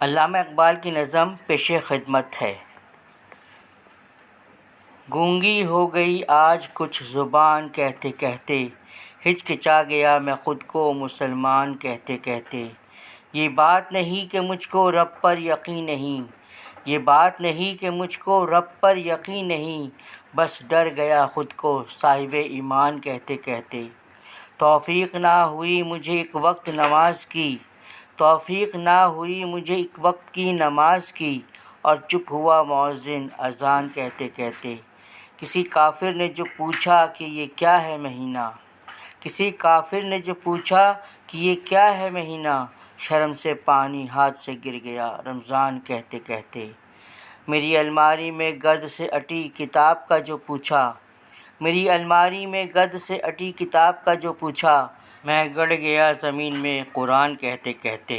अल्लामा इकबाल की नज़म पेशे खिदमत है। गूंगी हो गई आज कुछ ज़ुबान कहते कहते, हिचकिचा गया मैं ख़ुद को मुसलमान कहते कहते। ये बात नहीं कि मुझको रब पर यकीन नहीं, ये बात नहीं कि मुझको रब पर यकीन नहीं, बस डर गया ख़ुद को साहिबे ईमान कहते कहते। तौफ़ीक़ ना हुई मुझे एक वक्त नमाज की, तौफ़ीक़ ना हुई मुझे एक वक्त की नमाज की, और चुप हुआ मौज़िन अज़ान कहते कहते। किसी काफिर ने जो पूछा कि ये क्या है महीना, किसी काफिर ने जो पूछा कि ये क्या है महीना, शर्म से पानी हाथ से गिर गया रमज़ान कहते कहते। मेरी अलमारी में गर्द से अटी किताब का जो पूछा, मेरी अलमारी में गर्द से अटी किताब का जो पूछा, मैं गड़ गया ज़मीन में कुरान कहते कहते।